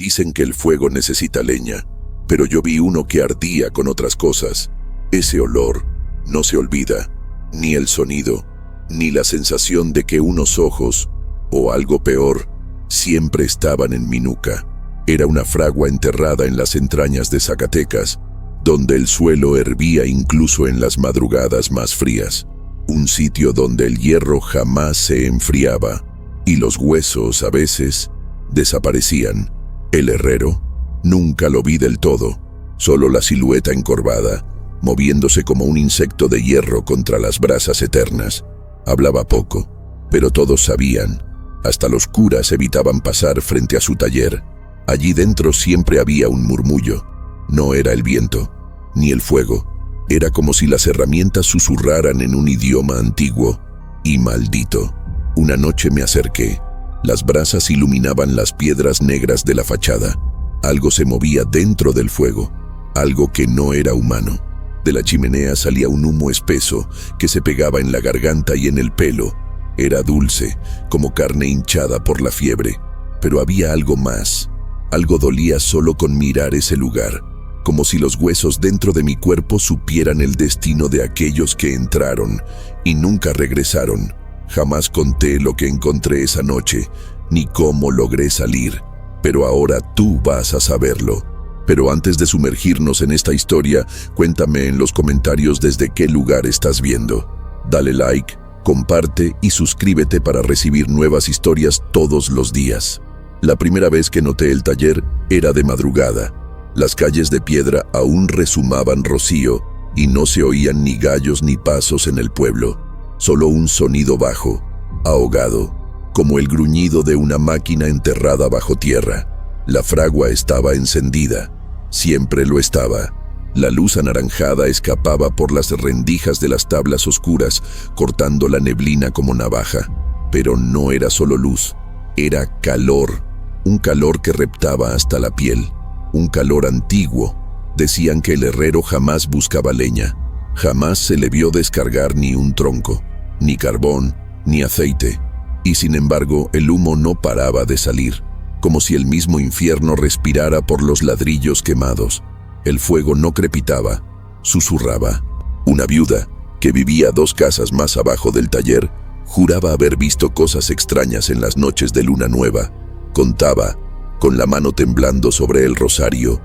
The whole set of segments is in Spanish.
Dicen que el fuego necesita leña, pero yo vi uno que ardía con otras cosas. Ese olor no se olvida, ni el sonido, ni la sensación de que unos ojos, o algo peor, siempre estaban en mi nuca. Era una fragua enterrada en las entrañas de Zacatecas, donde el suelo hervía incluso en las madrugadas más frías. Un sitio donde el hierro jamás se enfriaba, y los huesos a veces desaparecían. El herrero nunca lo vi del todo, solo la silueta encorvada, moviéndose como un insecto de hierro contra las brasas eternas. Hablaba poco, pero todos sabían. Hasta los curas evitaban pasar frente a su taller. Allí dentro siempre había un murmullo. No era el viento, ni el fuego. Era como si las herramientas susurraran en un idioma antiguo y maldito. Una noche me acerqué. Las brasas iluminaban las piedras negras de la fachada. Algo se movía dentro del fuego, algo que no era humano. De la chimenea salía un humo espeso que se pegaba en la garganta y en el pelo. Era dulce, como carne hinchada por la fiebre. Pero había algo más. Algo dolía solo con mirar ese lugar, como si los huesos dentro de mi cuerpo supieran el destino de aquellos que entraron y nunca regresaron. Jamás conté lo que encontré esa noche, ni cómo logré salir, pero ahora tú vas a saberlo. Pero antes de sumergirnos en esta historia, cuéntame en los comentarios desde qué lugar estás viendo. Dale like, comparte y suscríbete para recibir nuevas historias todos los días. La primera vez que noté el taller era de madrugada. Las calles de piedra aún rezumaban rocío y no se oían ni gallos ni pasos en el pueblo. Solo un sonido bajo, ahogado, como el gruñido de una máquina enterrada bajo tierra. La fragua estaba encendida, siempre lo estaba. La luz anaranjada escapaba por las rendijas de las tablas oscuras, cortando la neblina como navaja. Pero no era solo luz, era calor, un calor que reptaba hasta la piel, un calor antiguo. Decían que el herrero jamás buscaba leña, jamás se le vio descargar ni un tronco, ni carbón, ni aceite, y sin embargo el humo no paraba de salir, como si el mismo infierno respirara por los ladrillos quemados. El fuego no crepitaba, susurraba. Una viuda, que vivía 2 casas más abajo del taller, juraba haber visto cosas extrañas en las noches de luna nueva. Contaba, con la mano temblando sobre el rosario,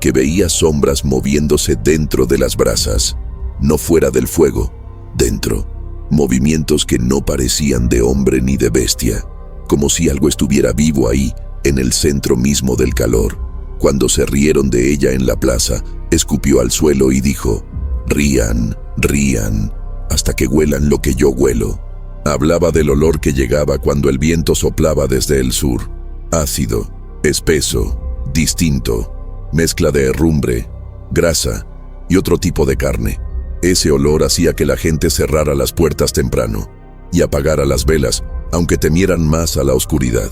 que veía sombras moviéndose dentro de las brasas, no fuera del fuego, dentro. Movimientos que no parecían de hombre ni de bestia, como si algo estuviera vivo ahí, en el centro mismo del calor. Cuando se rieron de ella en la plaza, escupió al suelo y dijo: «Rían, rían, hasta que huelan lo que yo huelo». Hablaba del olor que llegaba cuando el viento soplaba desde el sur. Ácido, espeso, distinto, mezcla de herrumbre, grasa y otro tipo de carne. Ese olor hacía que la gente cerrara las puertas temprano y apagara las velas, aunque temieran más a la oscuridad.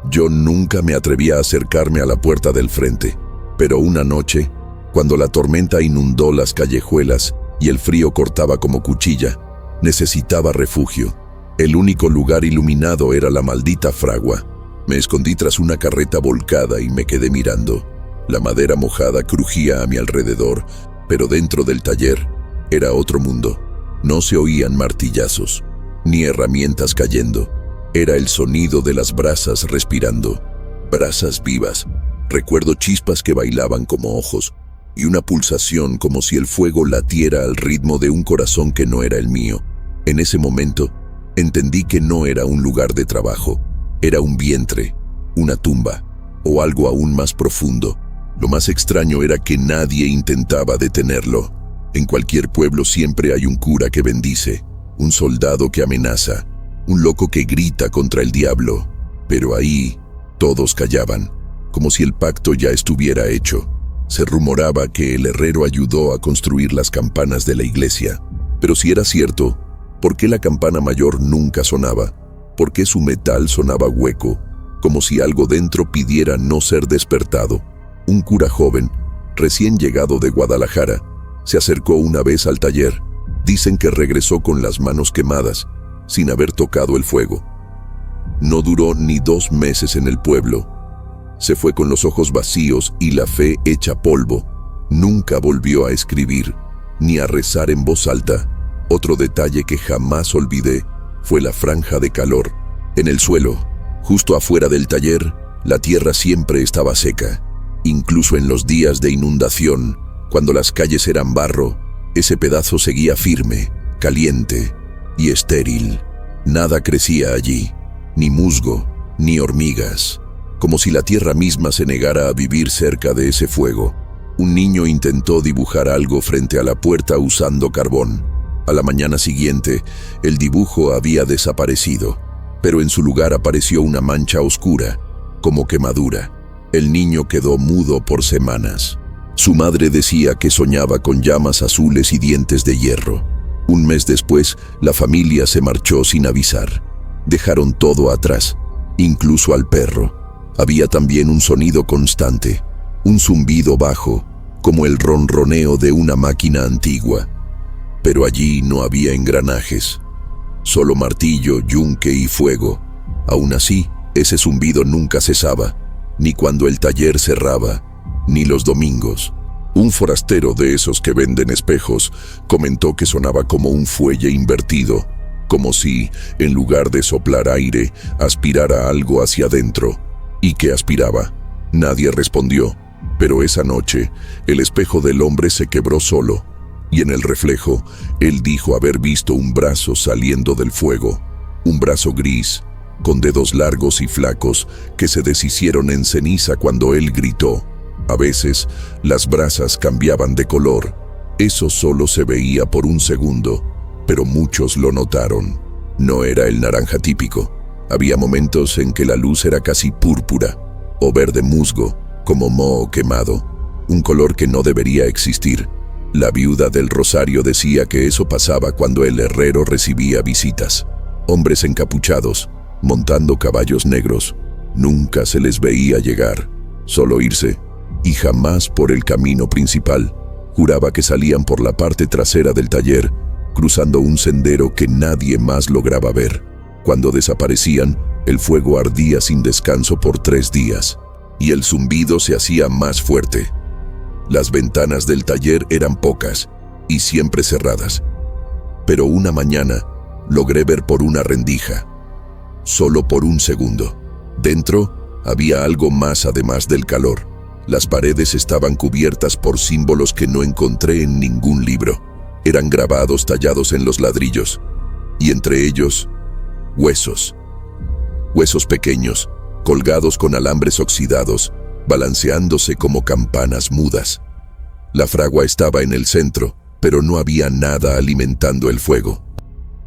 Yo nunca me atrevía a acercarme a la puerta del frente, pero una noche, cuando la tormenta inundó las callejuelas y el frío cortaba como cuchilla, necesitaba refugio. El único lugar iluminado era la maldita fragua. Me escondí tras una carreta volcada y me quedé mirando. La madera mojada crujía a mi alrededor, pero dentro del taller era otro mundo. No se oían martillazos, ni herramientas cayendo. Era el sonido de las brasas respirando. Brasas vivas. Recuerdo chispas que bailaban como ojos, y una pulsación como si el fuego latiera al ritmo de un corazón que no era el mío. En ese momento, entendí que no era un lugar de trabajo. Era un vientre, una tumba, o algo aún más profundo. Lo más extraño era que nadie intentaba detenerlo. En cualquier pueblo siempre hay un cura que bendice, un soldado que amenaza, un loco que grita contra el diablo. Pero ahí todos callaban, como si el pacto ya estuviera hecho. Se rumoraba que el herrero ayudó a construir las campanas de la iglesia. Pero si era cierto, ¿por qué la campana mayor nunca sonaba? ¿Por qué su metal sonaba hueco, como si algo dentro pidiera no ser despertado? Un cura joven, recién llegado de Guadalajara, se acercó una vez al taller. Dicen que regresó con las manos quemadas, sin haber tocado el fuego. No duró ni 2 meses en el pueblo. Se fue con los ojos vacíos y la fe hecha polvo. Nunca volvió a escribir, ni a rezar en voz alta. Otro detalle que jamás olvidé fue la franja de calor. En el suelo, justo afuera del taller, la tierra siempre estaba seca. Incluso en los días de inundación, cuando las calles eran barro, ese pedazo seguía firme, caliente y estéril. Nada crecía allí, ni musgo, ni hormigas, como si la tierra misma se negara a vivir cerca de ese fuego. Un niño intentó dibujar algo frente a la puerta usando carbón. A la mañana siguiente, el dibujo había desaparecido, pero en su lugar apareció una mancha oscura, como quemadura. El niño quedó mudo por semanas. Su madre decía que soñaba con llamas azules y dientes de hierro. Un mes después, la familia se marchó sin avisar. Dejaron todo atrás, incluso al perro. Había también un sonido constante, un zumbido bajo, como el ronroneo de una máquina antigua. Pero allí no había engranajes, solo martillo, yunque y fuego. Aún así, ese zumbido nunca cesaba, ni cuando el taller cerraba, ni los domingos. Un forastero de esos que venden espejos comentó que sonaba como un fuelle invertido, como si, en lugar de soplar aire, aspirara algo hacia adentro. ¿Y qué aspiraba? Nadie respondió, pero esa noche el espejo del hombre se quebró solo, y en el reflejo él dijo haber visto un brazo saliendo del fuego, un brazo gris, con dedos largos y flacos que se deshicieron en ceniza cuando él gritó. A veces, las brasas cambiaban de color. Eso solo se veía por un segundo, pero muchos lo notaron. No era el naranja típico. Había momentos en que la luz era casi púrpura, o verde musgo, como moho quemado, un color que no debería existir. La viuda del Rosario decía que eso pasaba cuando el herrero recibía visitas. Hombres encapuchados, montando caballos negros. Nunca se les veía llegar, solo irse, y jamás por el camino principal. Juraba que salían por la parte trasera del taller, cruzando un sendero que nadie más lograba ver. Cuando desaparecían, el fuego ardía sin descanso por 3 días, y el zumbido se hacía más fuerte. Las ventanas del taller eran pocas y siempre cerradas, pero una mañana logré ver por una rendija, solo por un segundo. Dentro había algo más además del calor. Las paredes estaban cubiertas por símbolos que no encontré en ningún libro. Eran grabados tallados en los ladrillos, y entre ellos, huesos. Huesos pequeños, colgados con alambres oxidados, balanceándose como campanas mudas. La fragua estaba en el centro, pero no había nada alimentando el fuego.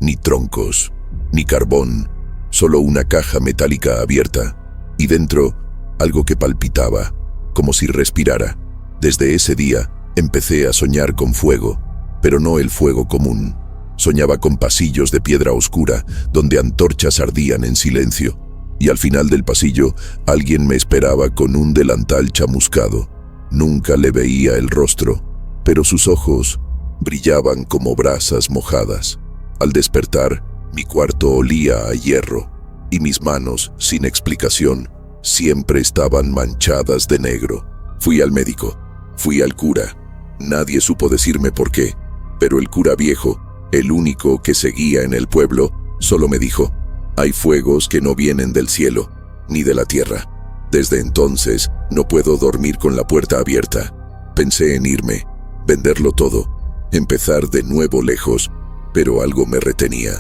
Ni troncos, ni carbón, solo una caja metálica abierta, y dentro algo que palpitaba, como si respirara. Desde ese día empecé a soñar con fuego, pero no el fuego común. Soñaba con pasillos de piedra oscura, donde antorchas ardían en silencio, y al final del pasillo alguien me esperaba con un delantal chamuscado. Nunca le veía el rostro, pero sus ojos brillaban como brasas mojadas. Al despertar, mi cuarto olía a hierro, y mis manos, sin explicación, siempre estaban manchadas de negro. Fui al médico, fui al cura. Nadie supo decirme por qué, pero el cura viejo, el único que seguía en el pueblo, solo me dijo: hay fuegos que no vienen del cielo, ni de la tierra. Desde entonces, no puedo dormir con la puerta abierta. Pensé en irme, venderlo todo, empezar de nuevo lejos, pero algo me retenía.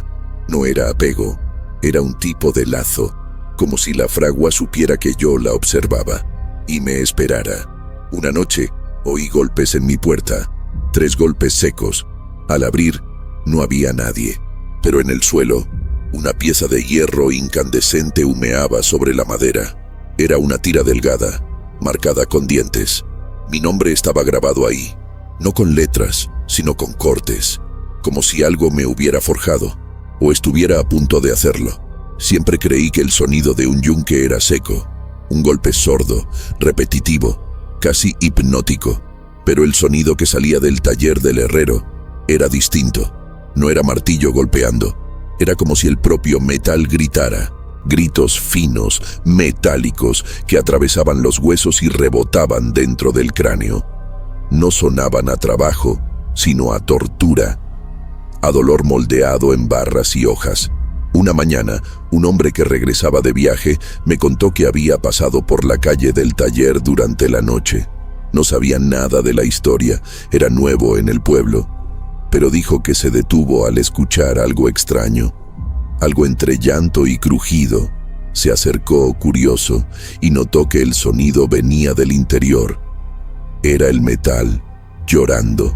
No era apego, era un tipo de lazo, como si la fragua supiera que yo la observaba y me esperara. Una noche, oí golpes en mi puerta, 3 golpes secos. Al abrir, no había nadie, pero en el suelo, una pieza de hierro incandescente humeaba sobre la madera. Era una tira delgada, marcada con dientes. Mi nombre estaba grabado ahí, no con letras, sino con cortes, como si algo me hubiera forjado, o estuviera a punto de hacerlo. Siempre creí que el sonido de un yunque era seco, un golpe sordo, repetitivo, casi hipnótico, pero el sonido que salía del taller del herrero era distinto. No era martillo golpeando, era como si el propio metal gritara: gritos finos, metálicos, que atravesaban los huesos y rebotaban dentro del cráneo. No sonaban a trabajo, sino a tortura, a dolor moldeado en barras y hojas. Una mañana, un hombre que regresaba de viaje me contó que había pasado por la calle del taller durante la noche. No sabía nada de la historia, era nuevo en el pueblo, pero dijo que se detuvo al escuchar algo extraño, algo entre llanto y crujido. Se acercó curioso y notó que el sonido venía del interior. Era el metal, llorando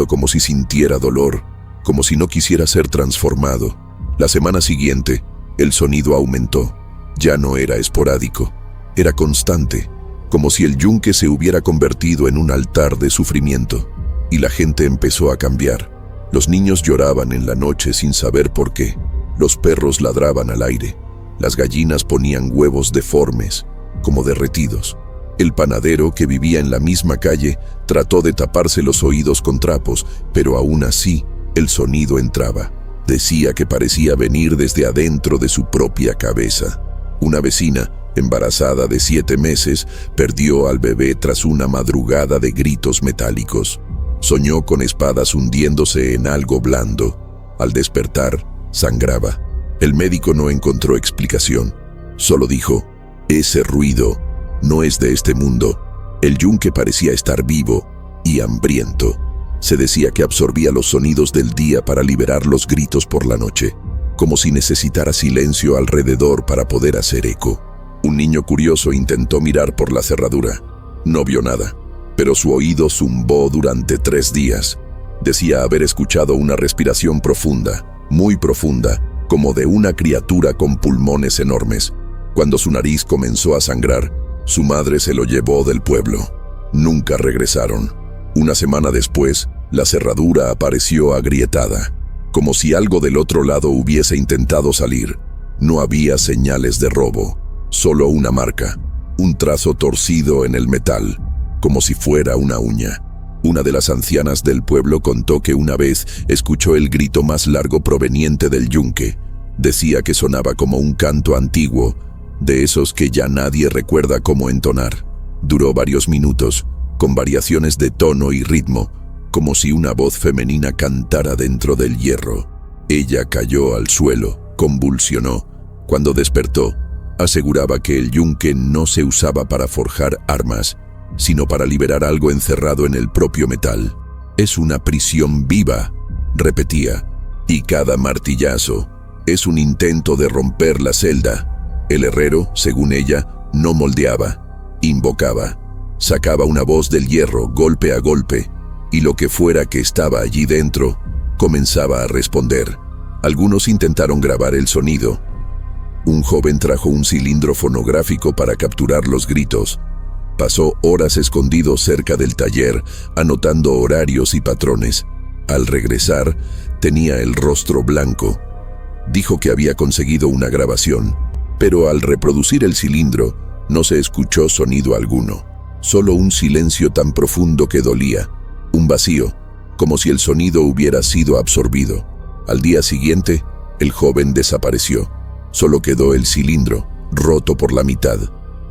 como si sintiera dolor, como si no quisiera ser transformado. La semana siguiente, el sonido aumentó. Ya no era esporádico, era constante, como si el yunque se hubiera convertido en un altar de sufrimiento. Y la gente empezó a cambiar. Los niños lloraban en la noche sin saber por qué. Los perros ladraban al aire. Las gallinas ponían huevos deformes, como derretidos. El panadero, que vivía en la misma calle, trató de taparse los oídos con trapos, pero aún así, el sonido entraba. Decía que parecía venir desde adentro de su propia cabeza. Una vecina, embarazada de 7 meses, perdió al bebé tras una madrugada de gritos metálicos. Soñó con espadas hundiéndose en algo blando. Al despertar, sangraba. El médico no encontró explicación. Solo dijo, ese ruido no es de este mundo. El yunque parecía estar vivo y hambriento. Se decía que absorbía los sonidos del día para liberar los gritos por la noche, como si necesitara silencio alrededor para poder hacer eco. Un niño curioso intentó mirar por la cerradura. No vio nada, pero su oído zumbó durante 3 días. Decía haber escuchado una respiración profunda, muy profunda, como de una criatura con pulmones enormes. Cuando su nariz comenzó a sangrar, su madre se lo llevó del pueblo. Nunca regresaron. Una semana después, la cerradura apareció agrietada, como si algo del otro lado hubiese intentado salir. No había señales de robo, solo una marca, un trazo torcido en el metal, como si fuera una uña. Una de las ancianas del pueblo contó que una vez escuchó el grito más largo proveniente del yunque. Decía que sonaba como un canto antiguo, de esos que ya nadie recuerda cómo entonar. Duró varios minutos, con variaciones de tono y ritmo, como si una voz femenina cantara dentro del hierro. Ella cayó al suelo, convulsionó. Cuando despertó, aseguraba que el yunque no se usaba para forjar armas, sino para liberar algo encerrado en el propio metal. Es una prisión viva, repetía, y cada martillazo es un intento de romper la celda. El herrero, según ella, no moldeaba, invocaba. Sacaba una voz del hierro golpe a golpe, y lo que fuera que estaba allí dentro comenzaba a responder. Algunos intentaron grabar el sonido. Un joven trajo un cilindro fonográfico para capturar los gritos. Pasó horas escondido cerca del taller, anotando horarios y patrones. Al regresar, tenía el rostro blanco. Dijo que había conseguido una grabación, pero al reproducir el cilindro, no se escuchó sonido alguno. Solo un silencio tan profundo que dolía, un vacío, como si el sonido hubiera sido absorbido. Al día siguiente, el joven desapareció. Solo quedó el cilindro, roto por la mitad,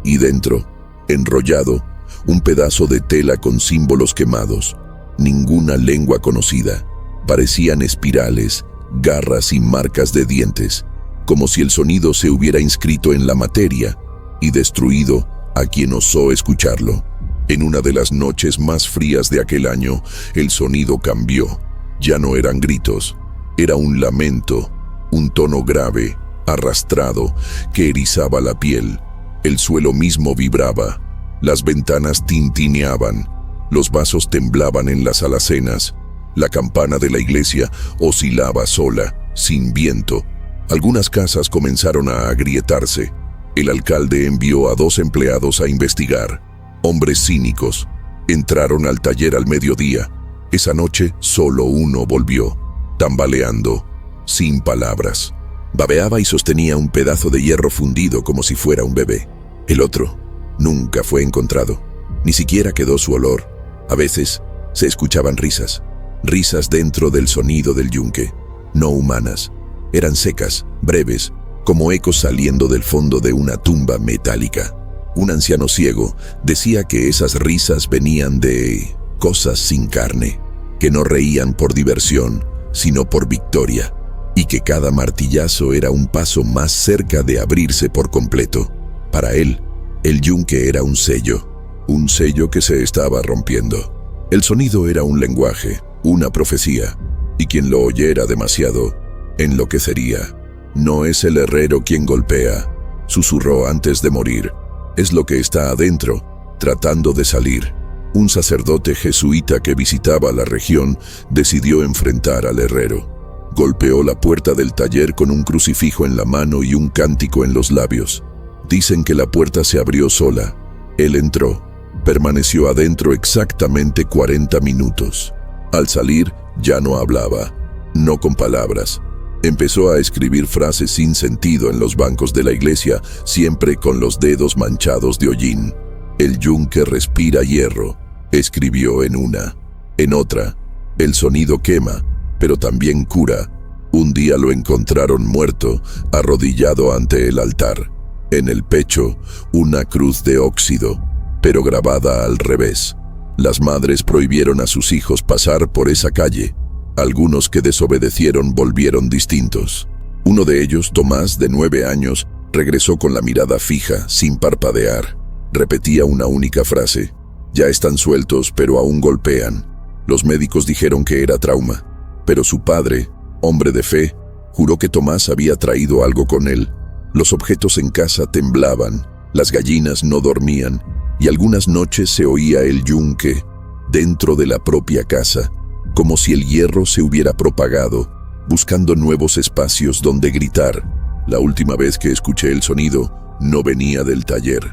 y dentro, enrollado, un pedazo de tela con símbolos quemados. Ninguna lengua conocida. Parecían espirales, garras y marcas de dientes, como si el sonido se hubiera inscrito en la materia y destruido a quien osó escucharlo. En una de las noches más frías de aquel año, el sonido cambió. Ya no eran gritos, era un lamento, un tono grave, arrastrado, que erizaba la piel. El suelo mismo vibraba, las ventanas tintineaban, los vasos temblaban en las alacenas, la campana de la iglesia oscilaba sola, sin viento. Algunas casas comenzaron a agrietarse. El alcalde envió a 2 empleados a investigar. Hombres cínicos. Entraron al taller al mediodía. Esa noche solo uno volvió, tambaleando, sin palabras. Babeaba y sostenía un pedazo de hierro fundido como si fuera un bebé. El otro nunca fue encontrado. Ni siquiera quedó su olor. A veces se escuchaban risas. Risas dentro del sonido del yunque. No humanas. Eran secas, breves, como ecos saliendo del fondo de una tumba metálica. Un anciano ciego decía que esas risas venían de cosas sin carne, que no reían por diversión, sino por victoria, y que cada martillazo era un paso más cerca de abrirse por completo. Para él, el yunque era un sello que se estaba rompiendo. El sonido era un lenguaje, una profecía, y quien lo oyera demasiado, enloquecería. No es el herrero quien golpea, susurró antes de morir. Es lo que está adentro, tratando de salir. Un sacerdote jesuita que visitaba la región decidió enfrentar al herrero. Golpeó la puerta del taller con un crucifijo en la mano y un cántico en los labios. Dicen que la puerta se abrió sola. Él entró. Permaneció adentro exactamente 40 minutos. Al salir, ya no hablaba, no con palabras. Empezó a escribir frases sin sentido en los bancos de la iglesia, siempre con los dedos manchados de hollín. El yunque respira hierro, escribió en una. En otra, el sonido quema, pero también cura. Un día lo encontraron muerto, arrodillado ante el altar. En el pecho, una cruz de óxido, pero grabada al revés. Las madres prohibieron a sus hijos pasar por esa calle. Algunos que desobedecieron volvieron distintos. Uno de ellos, Tomás, de 9 años, regresó con la mirada fija, sin parpadear. Repetía una única frase: ya están sueltos, pero aún golpean. Los médicos dijeron que era trauma, pero su padre, hombre de fe, juró que Tomás había traído algo con él. Los objetos en casa temblaban, las gallinas no dormían, y algunas noches se oía el yunque dentro de la propia casa, como si el hierro se hubiera propagado, buscando nuevos espacios donde gritar. La última vez que escuché el sonido no venía del taller,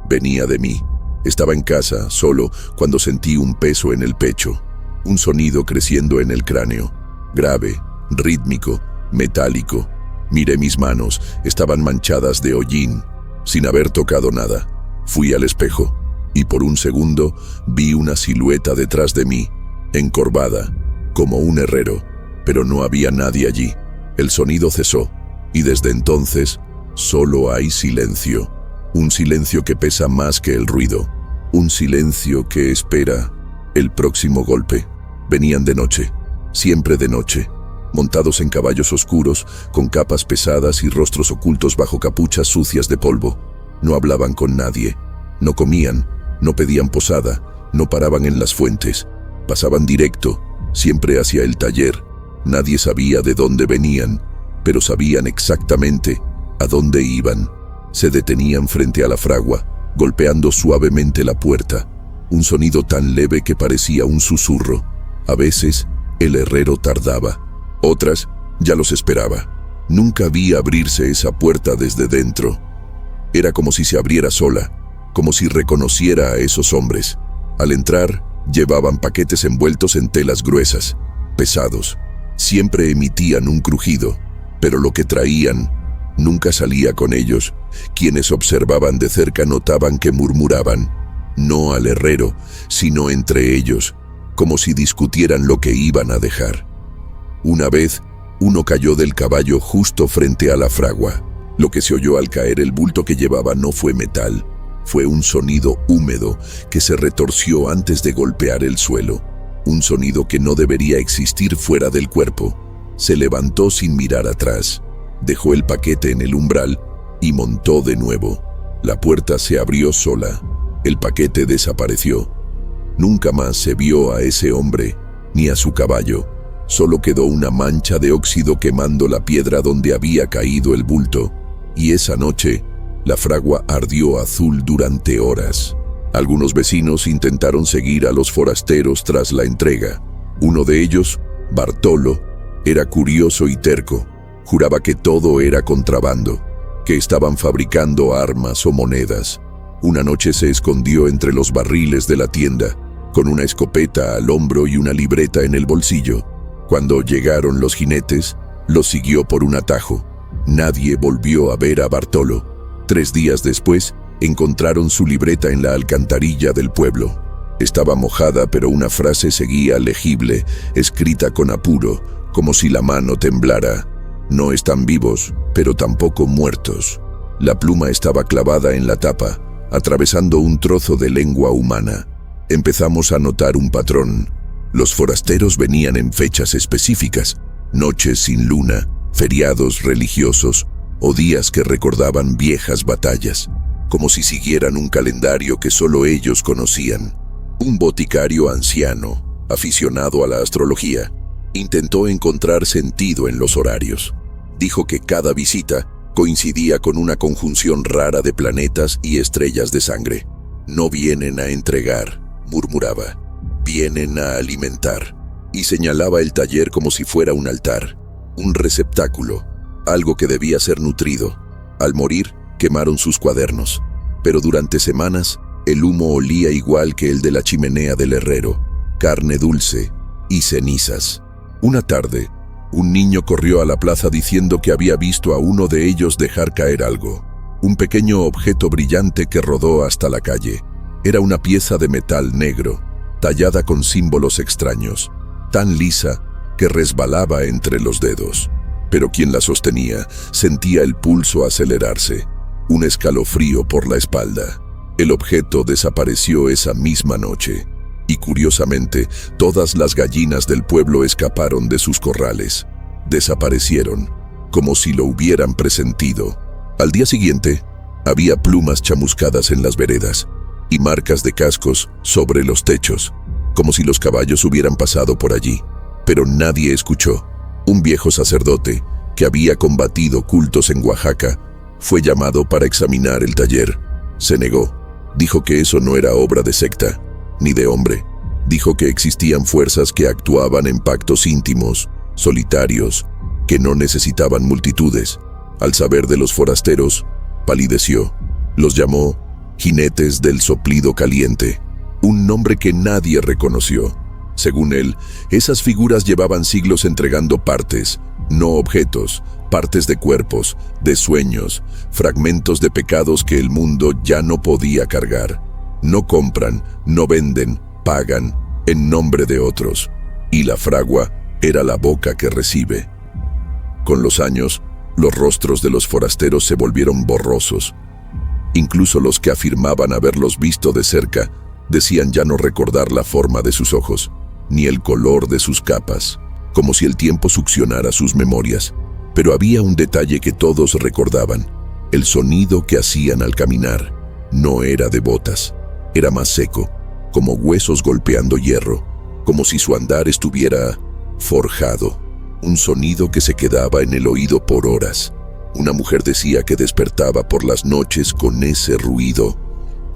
venía de mí. Estaba en casa, solo, cuando sentí un peso en el pecho, un sonido creciendo en el cráneo, grave, rítmico, metálico. Miré mis manos, estaban manchadas de hollín, sin haber tocado nada. Fui al espejo, y por un segundo vi una silueta detrás de mí, encorvada, como un herrero, pero no había nadie allí. El sonido cesó, y desde entonces solo hay silencio. Un silencio que pesa más que el ruido. Un silencio que espera el próximo golpe. Venían de noche, siempre de noche, montados en caballos oscuros, con capas pesadas y rostros ocultos bajo capuchas sucias de polvo. No hablaban con nadie, no comían, no pedían posada, no paraban en las fuentes. Pasaban directo, siempre hacia el taller. Nadie sabía de dónde venían, pero sabían exactamente a dónde iban. Se detenían frente a la fragua, golpeando suavemente la puerta. Un sonido tan leve que parecía un susurro. A veces, el herrero tardaba. Otras, ya los esperaba. Nunca vi abrirse esa puerta desde dentro. Era como si se abriera sola, como si reconociera a esos hombres. Al entrar, llevaban paquetes envueltos en telas gruesas, pesados. Siempre emitían un crujido, pero lo que traían nunca salía con ellos. Quienes observaban de cerca notaban que murmuraban, no al herrero, sino entre ellos, como si discutieran lo que iban a dejar. Una vez, uno cayó del caballo justo frente a la fragua. Lo que se oyó al caer el bulto que llevaba no fue metal, fue un sonido húmedo que se retorció antes de golpear el suelo. Un sonido que no debería existir fuera del cuerpo. Se levantó sin mirar atrás, dejó el paquete en el umbral y montó de nuevo. La puerta se abrió sola, el paquete desapareció. Nunca más se vio a ese hombre, ni a su caballo. Solo quedó una mancha de óxido quemando la piedra donde había caído el bulto, y esa noche la fragua ardió azul durante horas. Algunos vecinos intentaron seguir a los forasteros tras la entrega. Uno de ellos, Bartolo, era curioso y terco. Juraba que todo era contrabando, que estaban fabricando armas o monedas. Una noche se escondió entre los barriles de la tienda, con una escopeta al hombro y una libreta en el bolsillo. Cuando llegaron los jinetes, los siguió por un atajo. Nadie volvió a ver a Bartolo. 3 días después, encontraron su libreta en la alcantarilla del pueblo. Estaba mojada, pero una frase seguía legible, escrita con apuro, como si la mano temblara. No están vivos, pero tampoco muertos. La pluma estaba clavada en la tapa, atravesando un trozo de lengua humana. Empezamos a notar un patrón. Los forasteros venían en fechas específicas, noches sin luna, feriados religiosos o días que recordaban viejas batallas, como si siguieran un calendario que solo ellos conocían. Un boticario anciano, aficionado a la astrología, intentó encontrar sentido en los horarios. Dijo que cada visita coincidía con una conjunción rara de planetas y estrellas de sangre. No vienen a entregar, murmuraba. Vienen a alimentar. Y señalaba el taller como si fuera un altar, un receptáculo, algo que debía ser nutrido. Al morir, quemaron sus cuadernos. Pero durante semanas, el humo olía igual que el de la chimenea del herrero, carne dulce y cenizas. Una tarde, un niño corrió a la plaza diciendo que había visto a uno de ellos dejar caer algo, un pequeño objeto brillante que rodó hasta la calle. Era una pieza de metal negro, tallada con símbolos extraños, tan lisa que resbalaba entre los dedos. Pero quien la sostenía sentía el pulso acelerarse, un escalofrío por la espalda. El objeto desapareció esa misma noche. Y curiosamente, todas las gallinas del pueblo escaparon de sus corrales. Desaparecieron, como si lo hubieran presentido. Al día siguiente, había plumas chamuscadas en las veredas y marcas de cascos sobre los techos, como si los caballos hubieran pasado por allí. Pero nadie escuchó. Un viejo sacerdote, que había combatido cultos en Oaxaca, fue llamado para examinar el taller. Se negó. Dijo que eso no era obra de secta, ni de hombre. Dijo que existían fuerzas que actuaban en pactos íntimos, solitarios, que no necesitaban multitudes. Al saber de los forasteros, palideció. Los llamó jinetes del soplido caliente, un nombre que nadie reconoció. Según él, esas figuras llevaban siglos entregando partes, no objetos, partes de cuerpos, de sueños, fragmentos de pecados que el mundo ya no podía cargar. No compran, no venden, pagan en nombre de otros. Y la fragua era la boca que recibe. Con los años, los rostros de los forasteros se volvieron borrosos. Incluso los que afirmaban haberlos visto de cerca decían ya no recordar la forma de sus ojos, ni el color de sus capas, como si el tiempo succionara sus memorias. Pero había un detalle que todos recordaban: el sonido que hacían al caminar. No era de botas, era más seco, como huesos golpeando hierro, como si su andar estuviera forjado. Un sonido que se quedaba en el oído por horas. Una mujer decía que despertaba por las noches con ese ruido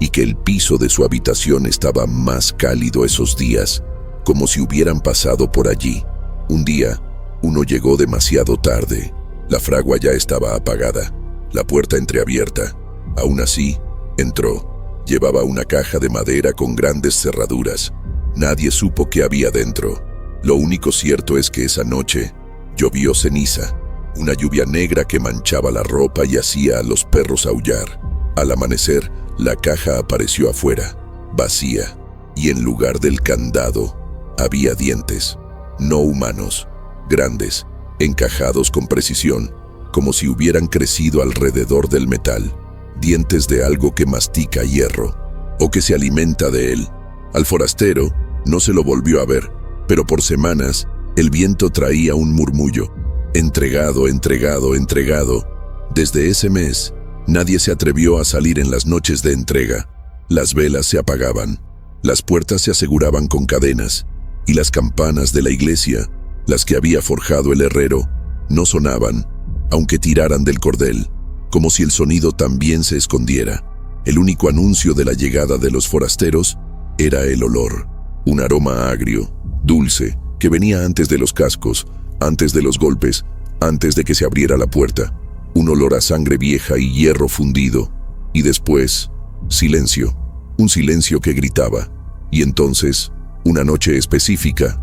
y que el piso de su habitación estaba más cálido esos días, como si hubieran pasado por allí. Un día, uno llegó demasiado tarde. La fragua ya estaba apagada, la puerta entreabierta. Aún así, entró. Llevaba una caja de madera con grandes cerraduras. Nadie supo qué había dentro. Lo único cierto es que esa noche llovió ceniza, una lluvia negra que manchaba la ropa y hacía a los perros aullar. Al amanecer, la caja apareció afuera, vacía, y en lugar del candado había dientes, no humanos, grandes, encajados con precisión, como si hubieran crecido alrededor del metal, dientes de algo que mastica hierro, o que se alimenta de él. Al forastero no se lo volvió a ver, pero por semanas el viento traía un murmullo: entregado, entregado, entregado. Desde ese mes, nadie se atrevió a salir en las noches de entrega. Las velas se apagaban, las puertas se aseguraban con cadenas, y las campanas de la iglesia, las que había forjado el herrero, no sonaban, aunque tiraran del cordel, como si el sonido también se escondiera. El único anuncio de la llegada de los forasteros era el olor, un aroma agrio, dulce, que venía antes de los cascos, antes de los golpes, antes de que se abriera la puerta. Un olor a sangre vieja y hierro fundido. Y después, silencio. Un silencio que gritaba. Y entonces, una noche específica,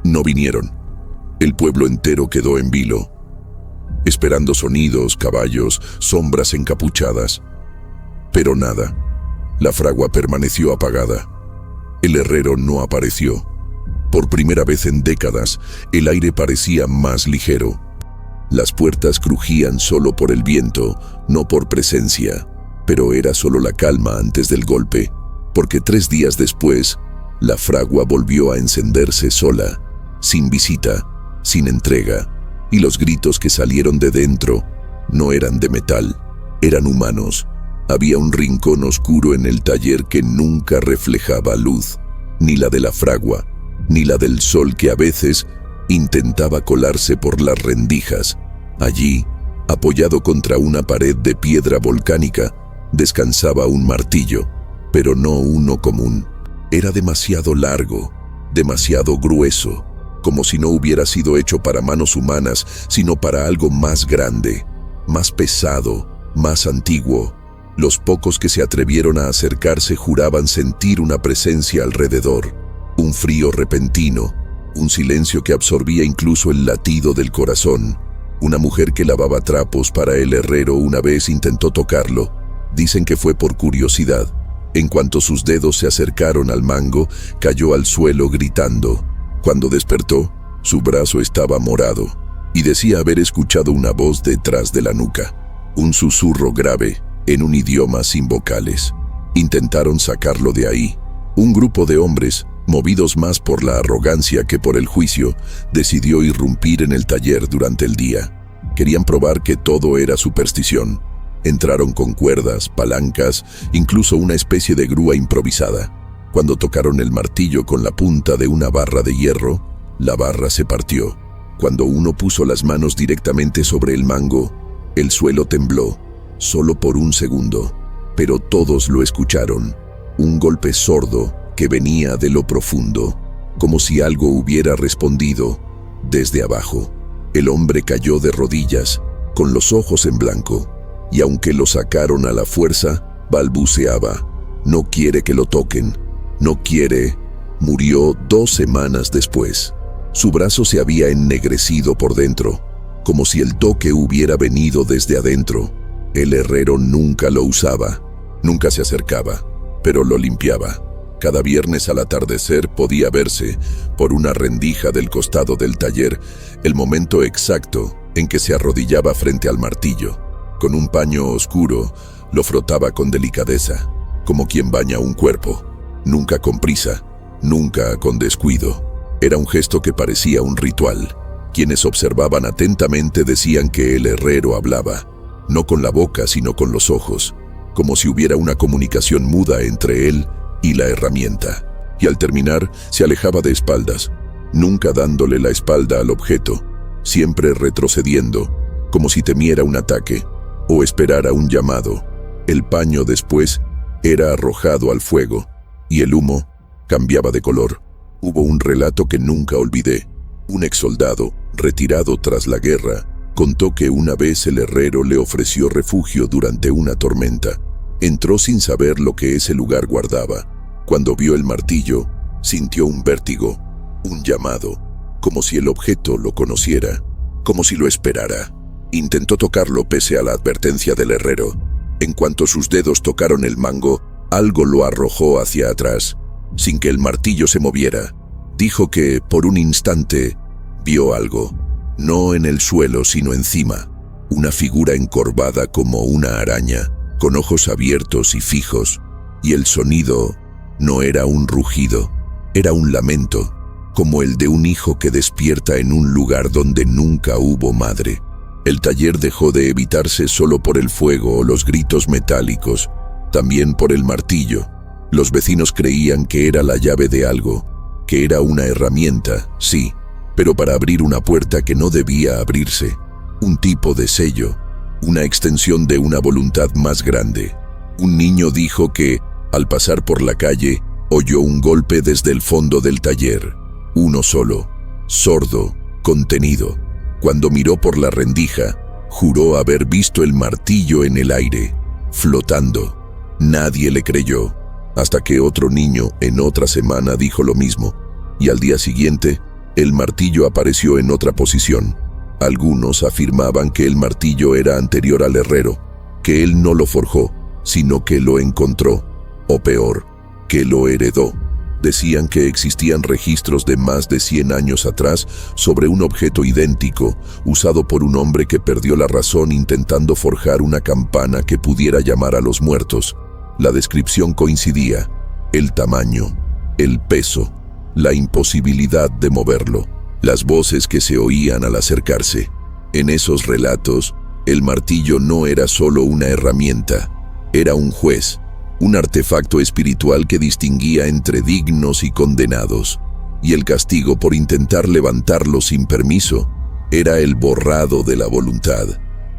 no vinieron. El pueblo entero quedó en vilo, esperando sonidos, caballos, sombras encapuchadas. Pero nada. La fragua permaneció apagada. El herrero no apareció. Por primera vez en décadas, el aire parecía más ligero. Las puertas crujían solo por el viento, no por presencia, pero era solo la calma antes del golpe, porque 3 días después, la fragua volvió a encenderse sola, sin visita, sin entrega, y los gritos que salieron de dentro no eran de metal, eran humanos. Había un rincón oscuro en el taller que nunca reflejaba luz, ni la de la fragua, ni la del sol que a veces intentaba colarse por las rendijas. Allí, apoyado contra una pared de piedra volcánica, descansaba un martillo, pero no uno común. Era demasiado largo, demasiado grueso, como si no hubiera sido hecho para manos humanas, sino para algo más grande, más pesado, más antiguo. Los pocos que se atrevieron a acercarse juraban sentir una presencia alrededor, un frío repentino, un silencio que absorbía incluso el latido del corazón. Una mujer que lavaba trapos para el herrero una vez intentó tocarlo. Dicen que fue por curiosidad. En cuanto sus dedos se acercaron al mango, cayó al suelo gritando. Cuando despertó, su brazo estaba morado, y decía haber escuchado una voz detrás de la nuca, un susurro grave, en un idioma sin vocales. Intentaron sacarlo de ahí. Un grupo de hombres, movidos más por la arrogancia que por el juicio, decidió irrumpir en el taller durante el día. Querían probar que todo era superstición. Entraron con cuerdas, palancas, incluso una especie de grúa improvisada. Cuando tocaron el martillo con la punta de una barra de hierro, la barra se partió. Cuando uno puso las manos directamente sobre el mango, el suelo tembló, solo por un segundo, pero todos lo escucharon. Un golpe sordo que venía de lo profundo, como si algo hubiera respondido desde abajo. El hombre cayó de rodillas, con los ojos en blanco, y aunque lo sacaron a la fuerza, balbuceaba: «No quiere que lo toquen, no quiere». Murió 2 semanas después. Su brazo se había ennegrecido por dentro, como si el toque hubiera venido desde adentro. El herrero nunca lo usaba, nunca se acercaba, pero lo limpiaba. Cada viernes al atardecer podía verse, por una rendija del costado del taller, el momento exacto en que se arrodillaba frente al martillo. Con un paño oscuro, lo frotaba con delicadeza, como quien baña un cuerpo. Nunca con prisa, nunca con descuido. Era un gesto que parecía un ritual. Quienes observaban atentamente decían que el herrero hablaba, no con la boca sino con los ojos, como si hubiera una comunicación muda entre él y la herramienta. Y al terminar, se alejaba de espaldas, nunca dándole la espalda al objeto, siempre retrocediendo, como si temiera un ataque o esperara un llamado. El paño después era arrojado al fuego, y el humo cambiaba de color. Hubo un relato que nunca olvidé. Un exsoldado, retirado tras la guerra, contó que una vez el herrero le ofreció refugio durante una tormenta. Entró sin saber lo que ese lugar guardaba. Cuando vio el martillo, sintió un vértigo, un llamado, como si el objeto lo conociera, como si lo esperara. Intentó tocarlo pese a la advertencia del herrero. En cuanto sus dedos tocaron el mango, algo lo arrojó hacia atrás, sin que el martillo se moviera. Dijo que, por un instante, vio algo, no en el suelo sino encima, una figura encorvada como una araña, con ojos abiertos y fijos, y el sonido no era un rugido, era un lamento, como el de un hijo que despierta en un lugar donde nunca hubo madre. El taller dejó de evitarse solo por el fuego o los gritos metálicos, también por el martillo. Los vecinos creían que era la llave de algo, que era una herramienta, sí, pero para abrir una puerta que no debía abrirse, un tipo de sello, una extensión de una voluntad más grande. Un niño dijo que, al pasar por la calle, oyó un golpe desde el fondo del taller, uno solo, sordo, contenido. Cuando miró por la rendija, juró haber visto el martillo en el aire, flotando. Nadie le creyó, hasta que otro niño en otra semana dijo lo mismo, y al día siguiente, el martillo apareció en otra posición. Algunos afirmaban que el martillo era anterior al herrero, que él no lo forjó, sino que lo encontró, o peor, que lo heredó. Decían que existían registros de más de 100 años atrás sobre un objeto idéntico, usado por un hombre que perdió la razón intentando forjar una campana que pudiera llamar a los muertos. La descripción coincidía: el tamaño, el peso, la imposibilidad de moverlo, las voces que se oían al acercarse. En esos relatos, el martillo no era solo una herramienta, era un juez, un artefacto espiritual que distinguía entre dignos y condenados, y el castigo por intentar levantarlo sin permiso era el borrado de la voluntad,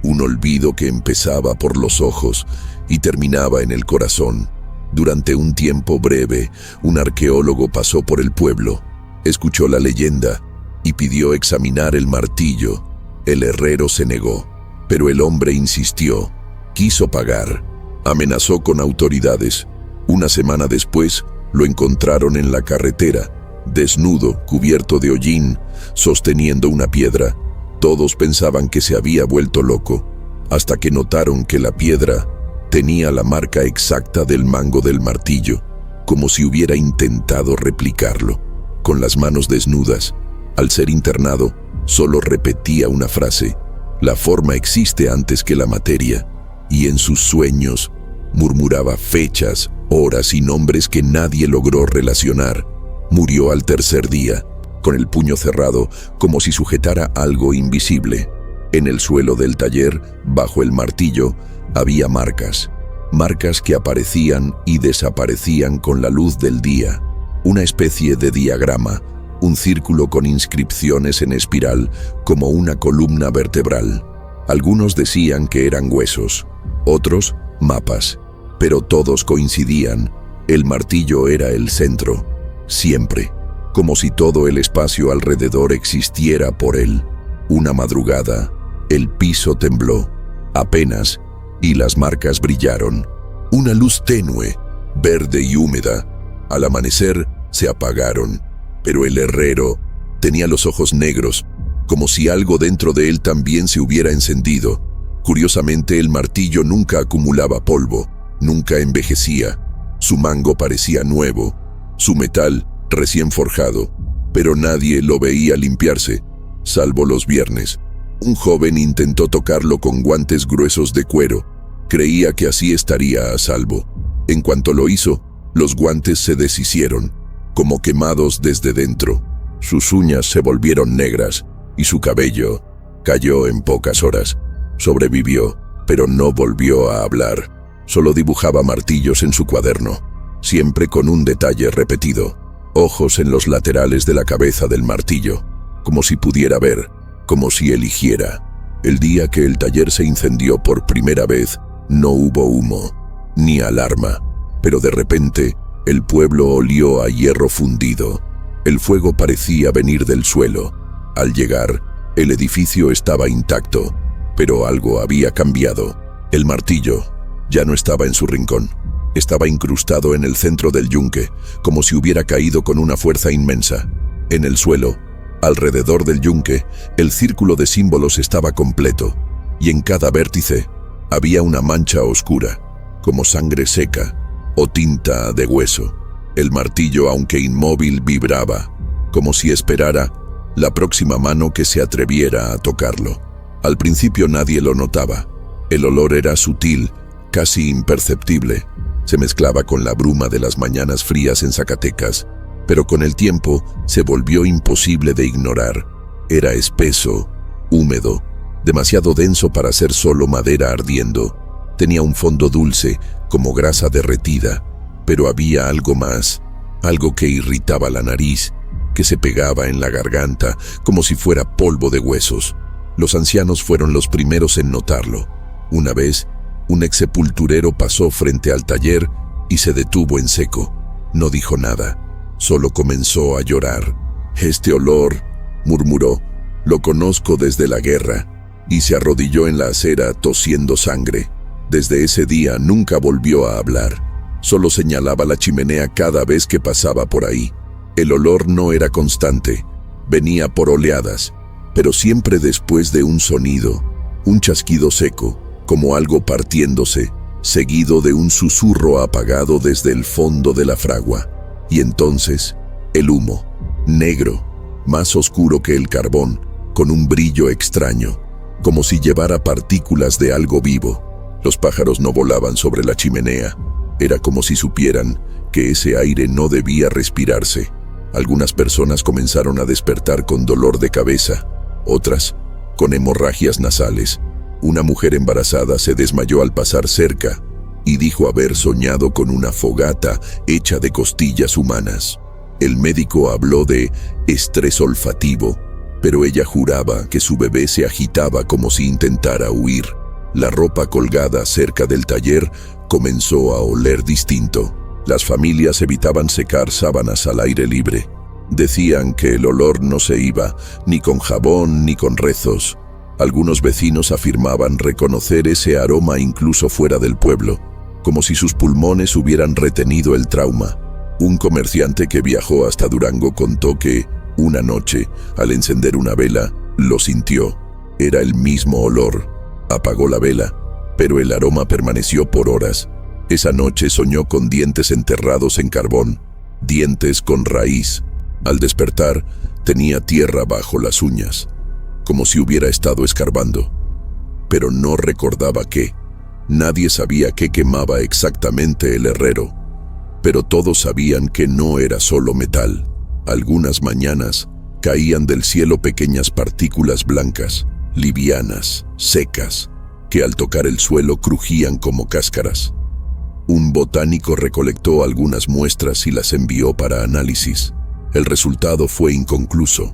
un olvido que empezaba por los ojos y terminaba en el corazón. Durante un tiempo breve, un arqueólogo pasó por el pueblo, escuchó la leyenda y pidió examinar el martillo. El herrero se negó, pero el hombre insistió, quiso pagar. Amenazó con autoridades. Una semana después, lo encontraron en la carretera, desnudo, cubierto de hollín, sosteniendo una piedra. Todos pensaban que se había vuelto loco, hasta que notaron que la piedra tenía la marca exacta del mango del martillo, como si hubiera intentado replicarlo. Con las manos desnudas, al ser internado, solo repetía una frase: la forma existe antes que la materia. Y en sus sueños murmuraba fechas, horas y nombres que nadie logró relacionar. Murió al tercer día, con el puño cerrado, como si sujetara algo invisible. En el suelo del taller, bajo el martillo, había marcas que aparecían y desaparecían con la luz del día. Una especie de diagrama, un círculo con inscripciones en espiral, como una columna vertebral. Algunos decían que eran huesos, otros mapas, pero todos coincidían: el martillo era el centro, siempre, como si todo el espacio alrededor existiera por él. Una madrugada, el piso tembló, apenas, y las marcas brillaron. Una luz tenue, verde y húmeda. Al amanecer, se apagaron, pero el herrero tenía los ojos negros, como si algo dentro de él también se hubiera encendido. Curiosamente, el martillo nunca acumulaba polvo, nunca envejecía. Su mango parecía nuevo, su metal recién forjado, pero nadie lo veía limpiarse, salvo los viernes. Un joven intentó tocarlo con guantes gruesos de cuero. Creía que así estaría a salvo. En cuanto lo hizo, los guantes se deshicieron, como quemados desde dentro. Sus uñas se volvieron negras y su cabello cayó en pocas horas. Sobrevivió, pero no volvió a hablar. Solo dibujaba martillos en su cuaderno, siempre con un detalle repetido: ojos en los laterales de la cabeza del martillo, como si pudiera ver, como si eligiera. El día que el taller se incendió por primera vez, no hubo humo, ni alarma, pero de repente, el pueblo olió a hierro fundido. El fuego parecía venir del suelo. Al llegar, el edificio estaba intacto, pero algo había cambiado. El martillo ya no estaba en su rincón. Estaba incrustado en el centro del yunque, como si hubiera caído con una fuerza inmensa. En el suelo, alrededor del yunque, el círculo de símbolos estaba completo, y en cada vértice había una mancha oscura, como sangre seca o tinta de hueso. El martillo, aunque inmóvil, vibraba, como si esperara la próxima mano que se atreviera a tocarlo. Al principio nadie lo notaba. El olor era sutil, casi imperceptible. Se mezclaba con la bruma de las mañanas frías en Zacatecas, pero con el tiempo se volvió imposible de ignorar. Era espeso, húmedo, demasiado denso para ser solo madera ardiendo. Tenía un fondo dulce, como grasa derretida, pero había algo más, algo que irritaba la nariz, que se pegaba en la garganta, como si fuera polvo de huesos. Los ancianos fueron los primeros en notarlo. Una vez, un exsepulturero pasó frente al taller y se detuvo en seco. No dijo nada, solo comenzó a llorar. «Este olor», murmuró, «lo conozco desde la guerra», y se arrodilló en la acera tosiendo sangre. Desde ese día nunca volvió a hablar. Solo señalaba la chimenea cada vez que pasaba por ahí. El olor no era constante, venía por oleadas, pero siempre después de un sonido, un chasquido seco, como algo partiéndose, seguido de un susurro apagado desde el fondo de la fragua. Y entonces, el humo, negro, más oscuro que el carbón, con un brillo extraño, como si llevara partículas de algo vivo. Los pájaros no volaban sobre la chimenea. Era como si supieran que ese aire no debía respirarse. Algunas personas comenzaron a despertar con dolor de cabeza, otras con hemorragias nasales. Una mujer embarazada se desmayó al pasar cerca y dijo haber soñado con una fogata hecha de costillas humanas. El médico habló de estrés olfativo, pero ella juraba que su bebé se agitaba como si intentara huir. La ropa colgada cerca del taller comenzó a oler distinto. Las familias evitaban secar sábanas al aire libre. Decían que el olor no se iba, ni con jabón ni con rezos. Algunos vecinos afirmaban reconocer ese aroma incluso fuera del pueblo, como si sus pulmones hubieran retenido el trauma. Un comerciante que viajó hasta Durango contó que, una noche, al encender una vela, lo sintió. Era el mismo olor. Apagó la vela, pero el aroma permaneció por horas. Esa noche soñó con dientes enterrados en carbón, dientes con raíz. Al despertar, tenía tierra bajo las uñas, como si hubiera estado escarbando. Pero no recordaba qué. Nadie sabía qué quemaba exactamente el herrero, pero todos sabían que no era solo metal. Algunas mañanas caían del cielo pequeñas partículas blancas, livianas, secas, que al tocar el suelo crujían como cáscaras. Un botánico recolectó algunas muestras y las envió para análisis. El resultado fue inconcluso.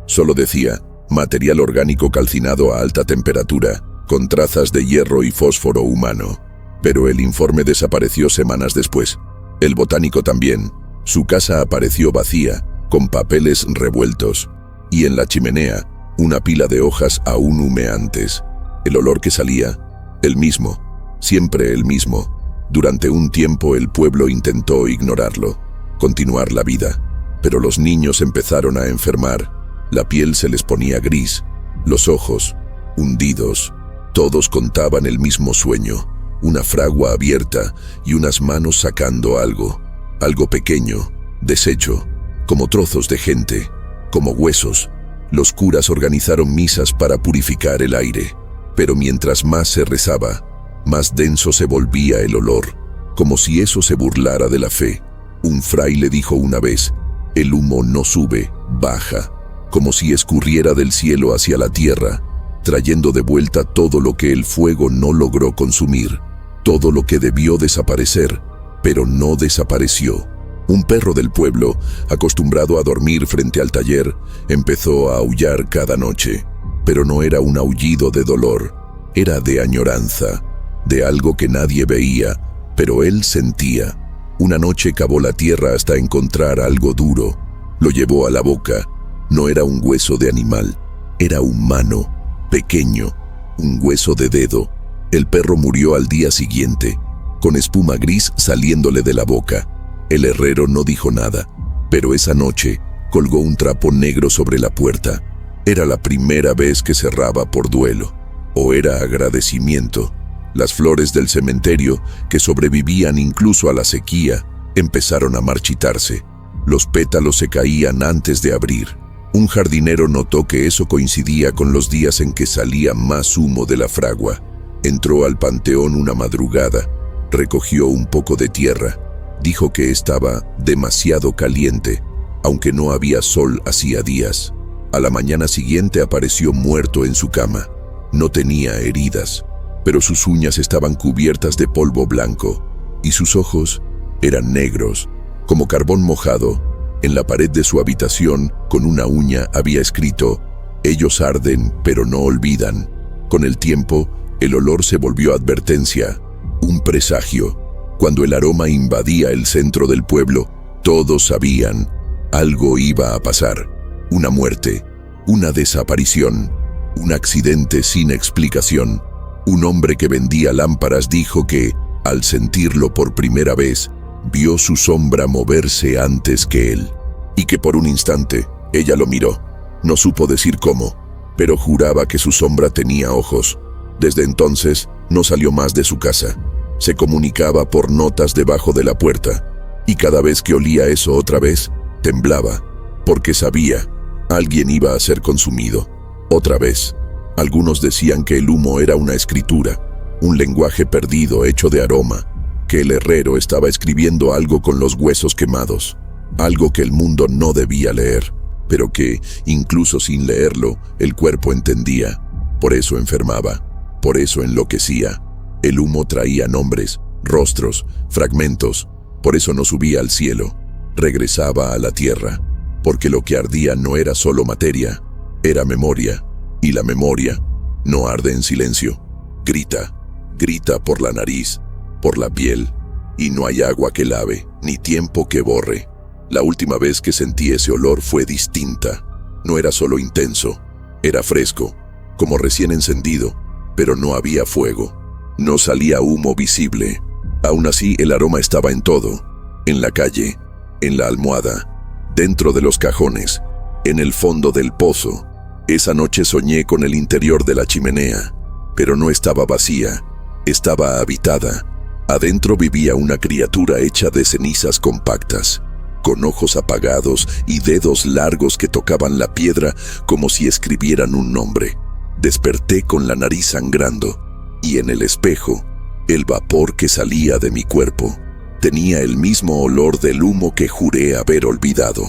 Solo decía, material orgánico calcinado a alta temperatura, con trazas de hierro y fósforo humano. Pero el informe desapareció semanas después. El botánico también. Su casa apareció vacía, con papeles revueltos. Y en la chimenea, una pila de hojas aún humeantes. El olor que salía, el mismo, siempre el mismo. Durante un tiempo el pueblo intentó ignorarlo, continuar la vida. Pero los niños empezaron a enfermar. La piel se les ponía gris, los ojos, hundidos. Todos contaban el mismo sueño, una fragua abierta y unas manos sacando algo pequeño, deshecho, como trozos de gente, como huesos. Los curas organizaron misas para purificar el aire, pero mientras más se rezaba, más denso se volvía el olor, como si eso se burlara de la fe. Un fraile dijo una vez, el humo no sube, baja, como si escurriera del cielo hacia la tierra, trayendo de vuelta todo lo que el fuego no logró consumir, todo lo que debió desaparecer, pero no desapareció. Un perro del pueblo, acostumbrado a dormir frente al taller, empezó a aullar cada noche, pero no era un aullido de dolor, era de añoranza, de algo que nadie veía, pero él sentía. Una noche cavó la tierra hasta encontrar algo duro. Lo llevó a la boca. No era un hueso de animal, era humano, pequeño, un hueso de dedo. El perro murió al día siguiente, con espuma gris saliéndole de la boca. El herrero no dijo nada, pero esa noche colgó un trapo negro sobre la puerta. Era la primera vez que cerraba por duelo, o era agradecimiento. Las flores del cementerio, que sobrevivían incluso a la sequía, empezaron a marchitarse. Los pétalos se caían antes de abrir. Un jardinero notó que eso coincidía con los días en que salía más humo de la fragua. Entró al panteón una madrugada, recogió un poco de tierra. Dijo que estaba demasiado caliente, aunque no había sol hacía días. A la mañana siguiente apareció muerto en su cama. No tenía heridas, pero sus uñas estaban cubiertas de polvo blanco y sus ojos eran negros, como carbón mojado. En la pared de su habitación, con una uña, había escrito: ellos arden, pero no olvidan. Con el tiempo, el olor se volvió advertencia, un presagio. Cuando el aroma invadía el centro del pueblo, todos sabían, algo iba a pasar. Una muerte, una desaparición, un accidente sin explicación. Un hombre que vendía lámparas dijo que, al sentirlo por primera vez, vio su sombra moverse antes que él, y que por un instante ella lo miró. No supo decir cómo, pero juraba que su sombra tenía ojos. Desde entonces no salió más de su casa. Se comunicaba por notas debajo de la puerta. Y cada vez que olía eso otra vez, temblaba, porque sabía, alguien iba a ser consumido. Otra vez. Algunos decían que el humo era una escritura, un lenguaje perdido hecho de aroma, que el herrero estaba escribiendo algo con los huesos quemados, algo que el mundo no debía leer, pero que, incluso sin leerlo, el cuerpo entendía. Por eso enfermaba, por eso enloquecía. El humo traía nombres, rostros, fragmentos, por eso no subía al cielo, regresaba a la tierra, porque lo que ardía no era solo materia, era memoria, y la memoria no arde en silencio, grita, grita por la nariz, por la piel, y no hay agua que lave, ni tiempo que borre. La última vez que sentí ese olor fue distinta, no era solo intenso, era fresco, como recién encendido, pero no había fuego, no salía humo visible. Aún así, el aroma estaba en todo, en la calle, en la almohada, dentro de los cajones, en el fondo del pozo. Esa noche soñé con el interior de la chimenea, pero no estaba vacía, estaba habitada. Adentro vivía una criatura hecha de cenizas compactas, con ojos apagados y dedos largos que tocaban la piedra como si escribieran un nombre. Desperté con la nariz sangrando, y en el espejo, el vapor que salía de mi cuerpo tenía el mismo olor del humo que juré haber olvidado.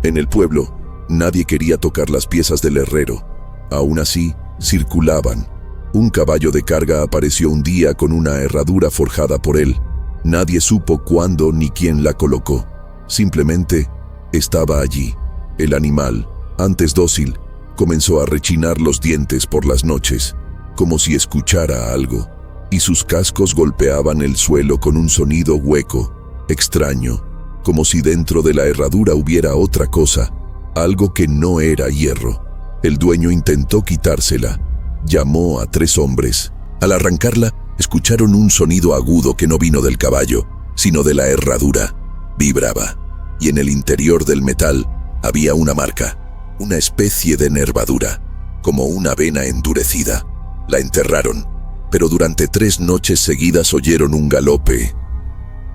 En el pueblo, nadie quería tocar las piezas del herrero. Aún así, circulaban. Un caballo de carga apareció un día con una herradura forjada por él. Nadie supo cuándo ni quién la colocó. Simplemente estaba allí. El animal, antes dócil, comenzó a rechinar los dientes por las noches, como si escuchara algo, y sus cascos golpeaban el suelo con un sonido hueco, extraño, como si dentro de la herradura hubiera otra cosa, algo que no era hierro. El dueño intentó quitársela. Llamó a 3 hombres. Al arrancarla, escucharon un sonido agudo que no vino del caballo, sino de la herradura. Vibraba, y en el interior del metal había una marca, una especie de nervadura, como una vena endurecida. La enterraron, pero durante 3 noches seguidas oyeron un galope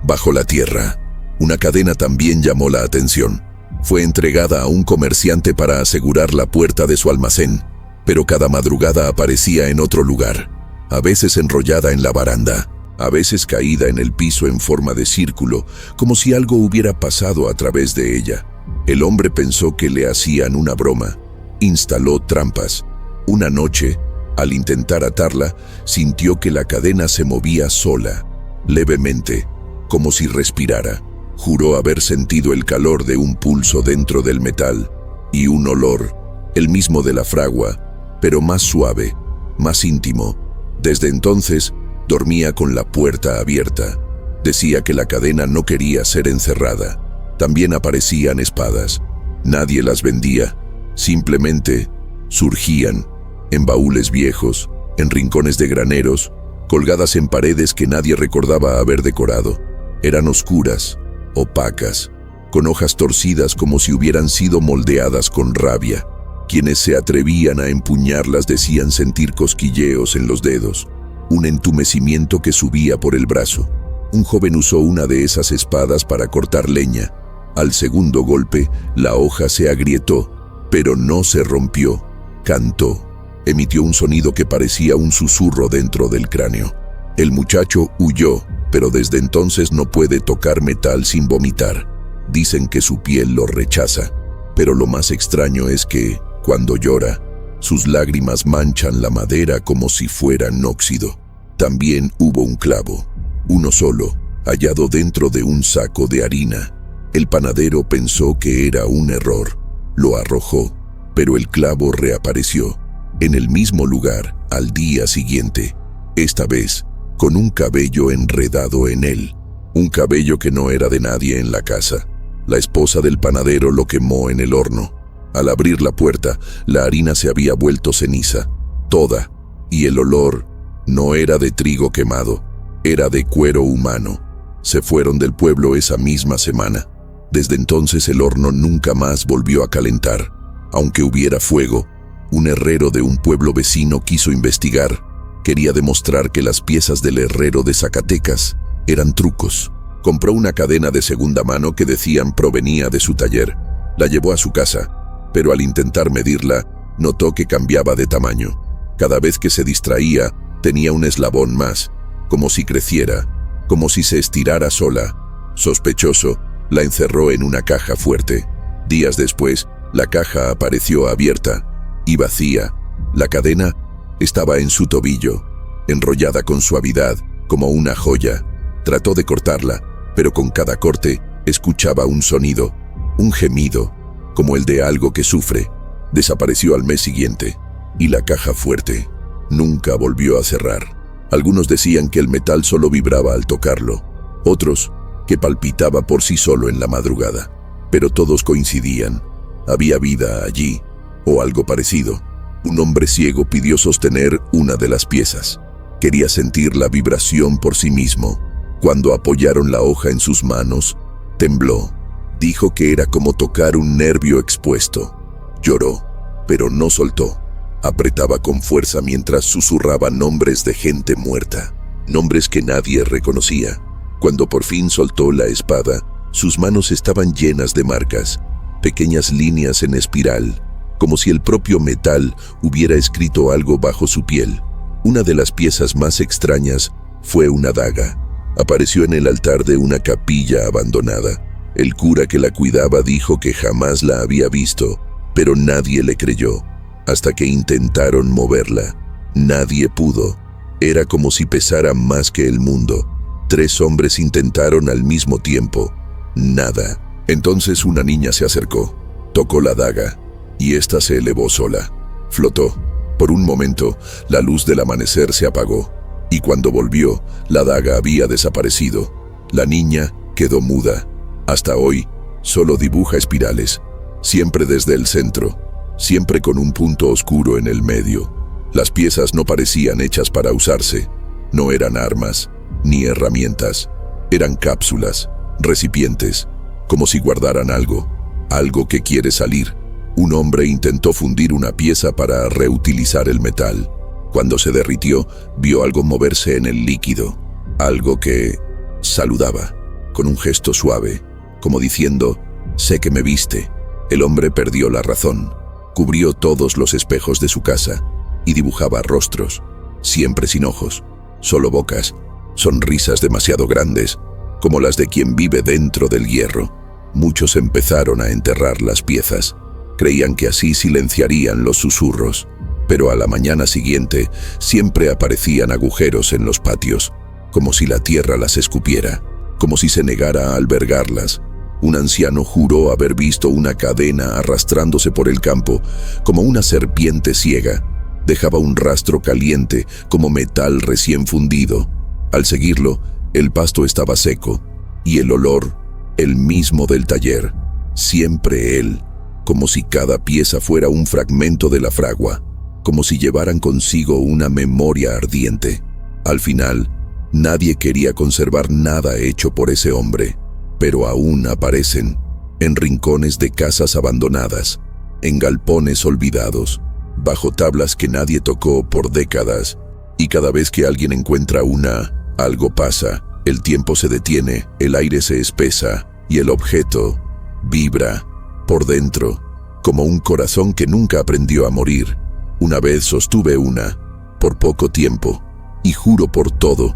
bajo la tierra. Una cadena también llamó la atención. Fue entregada a un comerciante para asegurar la puerta de su almacén, pero cada madrugada aparecía en otro lugar, a veces enrollada en la baranda, a veces caída en el piso en forma de círculo, como si algo hubiera pasado a través de ella. El hombre pensó que le hacían una broma. Instaló trampas. Una noche, al intentar atarla, sintió que la cadena se movía sola, levemente, como si respirara. Juró haber sentido el calor de un pulso dentro del metal y un olor, el mismo de la fragua, pero más suave, más íntimo. Desde entonces, dormía con la puerta abierta. Decía que la cadena no quería ser encerrada. También aparecían espadas. Nadie las vendía. Simplemente surgían, en baúles viejos, en rincones de graneros, colgadas en paredes que nadie recordaba haber decorado. Eran oscuras, opacas, con hojas torcidas como si hubieran sido moldeadas con rabia. Quienes se atrevían a empuñarlas decían sentir cosquilleos en los dedos, un entumecimiento que subía por el brazo. Un joven usó una de esas espadas para cortar leña. Al segundo golpe, la hoja se agrietó, pero no se rompió. Cantó. Emitió un sonido que parecía un susurro dentro del cráneo. El muchacho huyó, pero desde entonces no puede tocar metal sin vomitar. Dicen que su piel lo rechaza, pero lo más extraño es que, cuando llora, sus lágrimas manchan la madera como si fueran óxido. También hubo un clavo, uno solo, hallado dentro de un saco de harina. El panadero pensó que era un error. Lo arrojó, pero el clavo reapareció, en el mismo lugar, al día siguiente. Esta vez, con un cabello enredado en él. Un cabello que no era de nadie en la casa. La esposa del panadero lo quemó en el horno. Al abrir la puerta, la harina se había vuelto ceniza, toda, y el olor no era de trigo quemado, era de cuero humano. Se fueron del pueblo esa misma semana. Desde entonces el horno nunca más volvió a calentar. Aunque hubiera fuego, un herrero de un pueblo vecino quiso investigar. Quería demostrar que las piezas del herrero de Zacatecas eran trucos, Compró una cadena de segunda mano que decían provenía de su taller. La llevó a su casa, pero al intentar medirla, notó que cambiaba de tamaño. Cada vez que se distraía, tenía un eslabón más, como si creciera, como si se estirara sola. Sospechoso, la encerró en una caja fuerte. Días después, la caja apareció abierta y vacía. La cadena estaba en su tobillo, enrollada con suavidad, como una joya. Trató de cortarla, pero con cada corte escuchaba un sonido, un gemido, como el de algo que sufre. Desapareció al mes siguiente, y la caja fuerte nunca volvió a cerrar. Algunos decían que el metal solo vibraba al tocarlo, otros que palpitaba por sí solo en la madrugada. Pero todos coincidían. Había vida allí, o algo parecido. Un hombre ciego pidió sostener una de las piezas. Quería sentir la vibración por sí mismo. Cuando apoyaron la hoja en sus manos, tembló. Dijo que era como tocar un nervio expuesto. Lloró, pero no soltó. Apretaba con fuerza mientras susurraba nombres de gente muerta, nombres que nadie reconocía. Cuando por fin soltó la espada, sus manos estaban llenas de marcas, pequeñas líneas en espiral, como si el propio metal hubiera escrito algo bajo su piel. Una de las piezas más extrañas fue una daga. Apareció en el altar de una capilla abandonada. El cura que la cuidaba dijo que jamás la había visto, pero nadie le creyó. Hasta que intentaron moverla. Nadie pudo. Era como si pesara más que el mundo. 3 hombres intentaron al mismo tiempo. Nada. Entonces una niña se acercó, tocó la daga, y ésta se elevó sola. Flotó. Por un momento, la luz del amanecer se apagó, y cuando volvió, la daga había desaparecido. La niña quedó muda. Hasta hoy, solo dibuja espirales, siempre desde el centro, siempre con un punto oscuro en el medio. Las piezas no parecían hechas para usarse. No eran armas, ni herramientas. Eran cápsulas, recipientes, como si guardaran algo, algo que quiere salir. Un hombre intentó fundir una pieza para reutilizar el metal. Cuando se derritió, vio algo moverse en el líquido, algo que saludaba, con un gesto suave, como diciendo, «Sé que me viste». El hombre perdió la razón. Cubrió todos los espejos de su casa y dibujaba rostros, siempre sin ojos, solo bocas, sonrisas demasiado grandes, como las de quien vive dentro del hierro. Muchos empezaron a enterrar las piezas. Creían que así silenciarían los susurros, pero a la mañana siguiente siempre aparecían agujeros en los patios, como si la tierra las escupiera, como si se negara a albergarlas. Un anciano juró haber visto una cadena arrastrándose por el campo, como una serpiente ciega. Dejaba un rastro caliente, como metal recién fundido. Al seguirlo, el pasto estaba seco, y el olor, el mismo del taller. Siempre él, como si cada pieza fuera un fragmento de la fragua, como si llevaran consigo una memoria ardiente. Al final, nadie quería conservar nada hecho por ese hombre. Pero aún aparecen, en rincones de casas abandonadas, en galpones olvidados, bajo tablas que nadie tocó por décadas, y cada vez que alguien encuentra una, algo pasa, el tiempo se detiene, el aire se espesa, y el objeto vibra por dentro, como un corazón que nunca aprendió a morir. Una vez sostuve una, por poco tiempo, y juro por todo,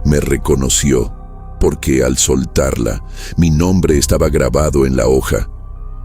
me reconoció, porque al soltarla, mi nombre estaba grabado en la hoja,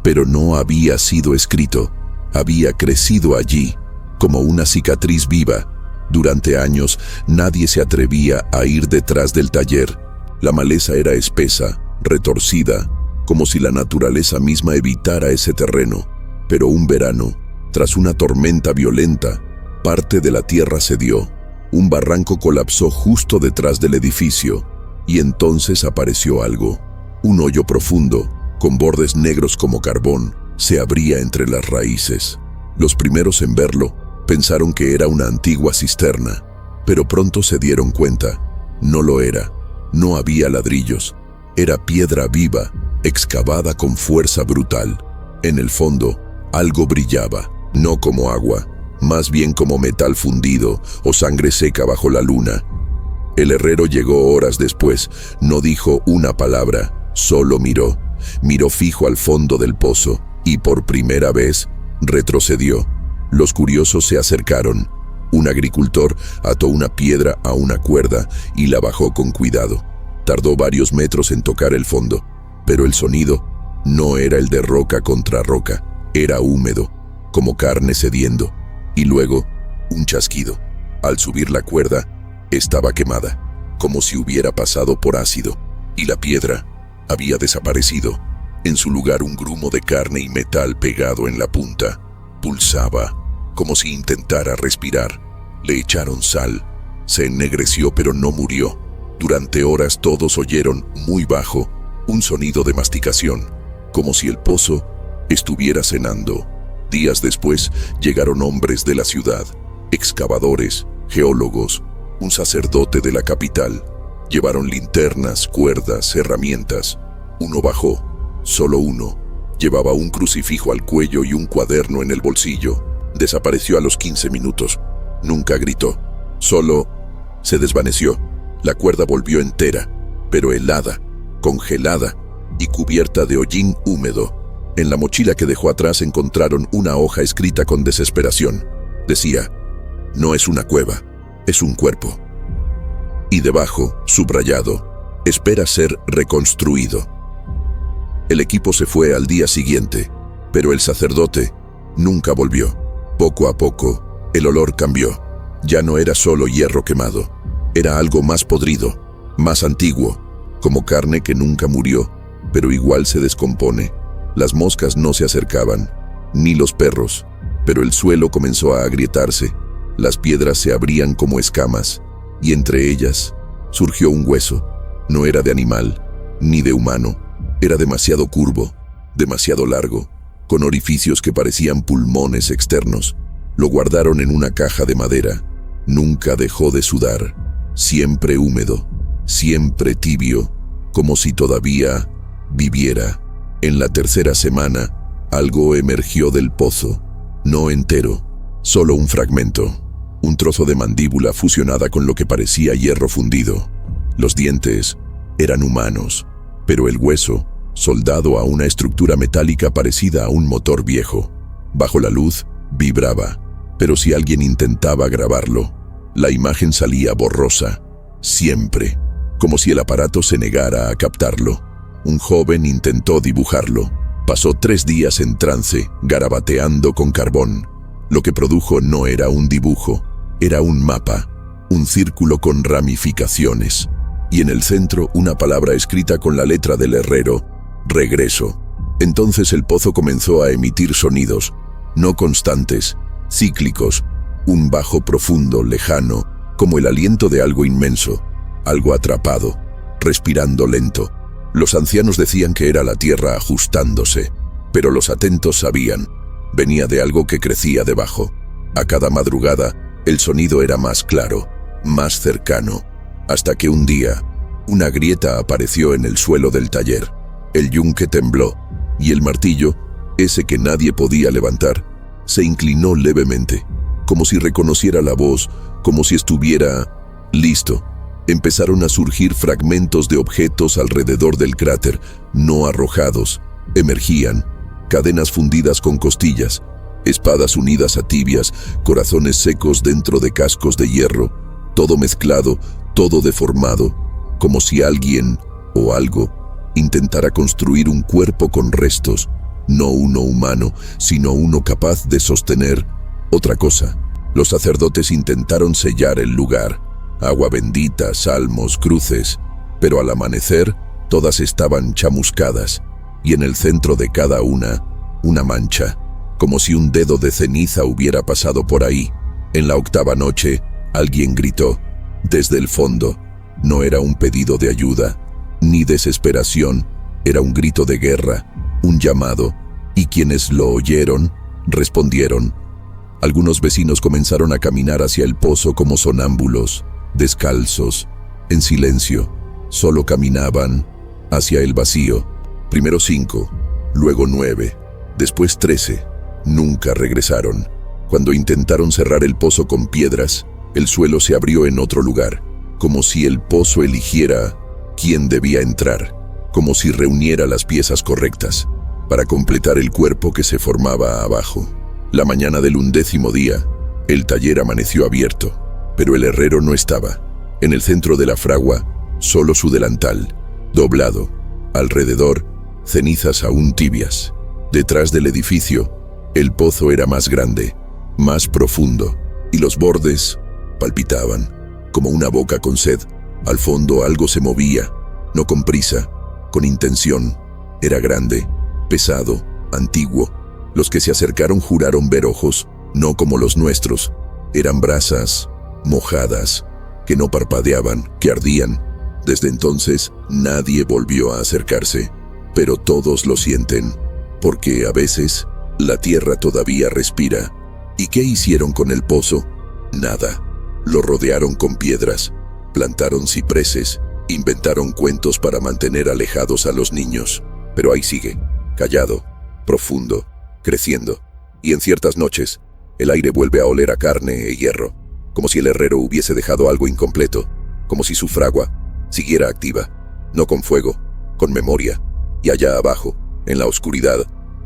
pero no había sido escrito, había crecido allí, como una cicatriz viva. Durante años, nadie se atrevía a ir detrás del taller. La maleza era espesa, retorcida, como si la naturaleza misma evitara ese terreno. Pero un verano, tras una tormenta violenta, parte de la tierra cedió. Un barranco colapsó justo detrás del edificio. Y entonces apareció algo. Un hoyo profundo, con bordes negros como carbón, se abría entre las raíces. Los primeros en verlo pensaron que era una antigua cisterna, pero pronto se dieron cuenta. No lo era. No había ladrillos. Era piedra viva, excavada con fuerza brutal. En el fondo, algo brillaba, no como agua, más bien como metal fundido o sangre seca bajo la luna. El herrero llegó horas después, no dijo una palabra, solo miró. Miró fijo al fondo del pozo y por primera vez retrocedió. Los curiosos se acercaron. Un agricultor ató una piedra a una cuerda y la bajó con cuidado. Tardó varios metros en tocar el fondo, pero el sonido no era el de roca contra roca, era húmedo, como carne cediendo, y luego un chasquido. Al subir la cuerda, estaba quemada, como si hubiera pasado por ácido, y la piedra había desaparecido. En su lugar un grumo de carne y metal pegado en la punta. Pulsaba, como si intentara respirar. Le echaron sal. Se ennegreció pero no murió. Durante horas todos oyeron, muy bajo, un sonido de masticación, como si el pozo estuviera cenando. Días después llegaron hombres de la ciudad, excavadores, geólogos, un sacerdote de la capital. Llevaron linternas, cuerdas, herramientas. Uno bajó, solo uno. Llevaba un crucifijo al cuello y un cuaderno en el bolsillo. Desapareció a los 15 minutos. Nunca gritó. Solo se desvaneció. La cuerda volvió entera, pero helada, congelada y cubierta de hollín húmedo. En la mochila que dejó atrás encontraron una hoja escrita con desesperación. Decía, no es una cueva, es un cuerpo. Y debajo, subrayado, espera ser reconstruido. El equipo se fue al día siguiente, pero el sacerdote nunca volvió. Poco a poco, el olor cambió. Ya no era solo hierro quemado, era algo más podrido, más antiguo, como carne que nunca murió, pero igual se descompone. Las moscas no se acercaban, ni los perros, pero el suelo comenzó a agrietarse. Las piedras se abrían como escamas, y entre ellas surgió un hueso. No era de animal, ni de humano. Era demasiado curvo, demasiado largo, con orificios que parecían pulmones externos. Lo guardaron en una caja de madera. Nunca dejó de sudar, siempre húmedo, siempre tibio, como si todavía viviera. En la tercera semana, algo emergió del pozo, no entero, solo un fragmento, un trozo de mandíbula fusionada con lo que parecía hierro fundido. Los dientes eran humanos, pero el hueso, soldado a una estructura metálica parecida a un motor viejo. Bajo la luz, vibraba, pero si alguien intentaba grabarlo, la imagen salía borrosa, siempre, como si el aparato se negara a captarlo. Un joven intentó dibujarlo. Pasó 3 días en trance, garabateando con carbón. Lo que produjo no era un dibujo, era un mapa, un círculo con ramificaciones. Y en el centro una palabra escrita con la letra del herrero, regreso. Entonces el pozo comenzó a emitir sonidos, no constantes, cíclicos, un bajo profundo, lejano, como el aliento de algo inmenso, algo atrapado, respirando lento. Los ancianos decían que era la tierra ajustándose, pero los atentos sabían, venía de algo que crecía debajo. A cada madrugada, el sonido era más claro, más cercano, hasta que un día, una grieta apareció en el suelo del taller. El yunque tembló, y el martillo, ese que nadie podía levantar, se inclinó levemente, como si reconociera la voz, como si estuviera listo. Empezaron a surgir fragmentos de objetos alrededor del cráter, no arrojados, emergían, cadenas fundidas con costillas, espadas unidas a tibias, corazones secos dentro de cascos de hierro, todo mezclado, todo deformado, como si alguien o algo intentara construir un cuerpo con restos, no uno humano, sino uno capaz de sostener otra cosa. Los sacerdotes intentaron sellar el lugar, agua bendita, salmos, cruces, pero al amanecer todas estaban chamuscadas, y en el centro de cada una mancha, como si un dedo de ceniza hubiera pasado por ahí. En la 8ª noche, alguien gritó, desde el fondo. No era un pedido de ayuda, ni desesperación, era un grito de guerra, un llamado, y quienes lo oyeron, respondieron. Algunos vecinos comenzaron a caminar hacia el pozo como sonámbulos, descalzos, en silencio, solo caminaban hacia el vacío. Primero 5, luego 9, después 13, nunca regresaron. Cuando intentaron cerrar el pozo con piedras, el suelo se abrió en otro lugar, como si el pozo eligiera quién debía entrar, como si reuniera las piezas correctas para completar el cuerpo que se formaba abajo. La mañana del 11º día, el taller amaneció abierto, pero el herrero no estaba. En el centro de la fragua, solo su delantal, doblado. Alrededor, cenizas aún tibias. Detrás del edificio, el pozo era más grande, más profundo, y los bordes palpitaban, como una boca con sed. Al fondo algo se movía, no con prisa, con intención. Era grande, pesado, antiguo. Los que se acercaron juraron ver ojos, no como los nuestros. Eran brasas mojadas, que no parpadeaban, que ardían. Desde entonces, nadie volvió a acercarse, pero todos lo sienten, porque a veces la tierra todavía respira. ¿Y qué hicieron con el pozo? Nada. Lo rodearon con piedras, plantaron cipreses, inventaron cuentos para mantener alejados a los niños. Pero ahí sigue, callado, profundo, creciendo. Y en ciertas noches, el aire vuelve a oler a carne e hierro, como si el herrero hubiese dejado algo incompleto, como si su fragua siguiera activa, no con fuego, con memoria. Y allá abajo, en la oscuridad,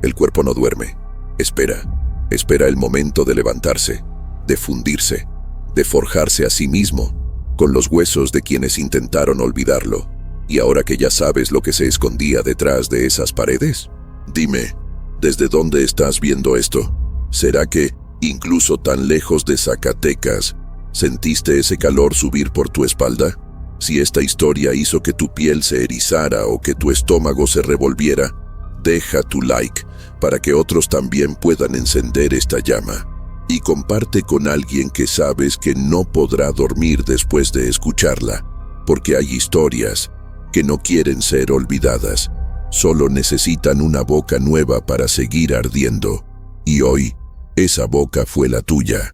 el cuerpo no duerme. Espera el momento de levantarse, de fundirse, de forjarse a sí mismo, con los huesos de quienes intentaron olvidarlo. Y ahora que ya sabes lo que se escondía detrás de esas paredes, dime, ¿desde dónde estás viendo esto? ¿Será que, incluso tan lejos de Zacatecas, sentiste ese calor subir por tu espalda? Si esta historia hizo que tu piel se erizara o que tu estómago se revolviera, deja tu like para que otros también puedan encender esta llama. Y comparte con alguien que sabes que no podrá dormir después de escucharla, porque hay historias que no quieren ser olvidadas, solo necesitan una boca nueva para seguir ardiendo. Y hoy, esa boca fue la tuya.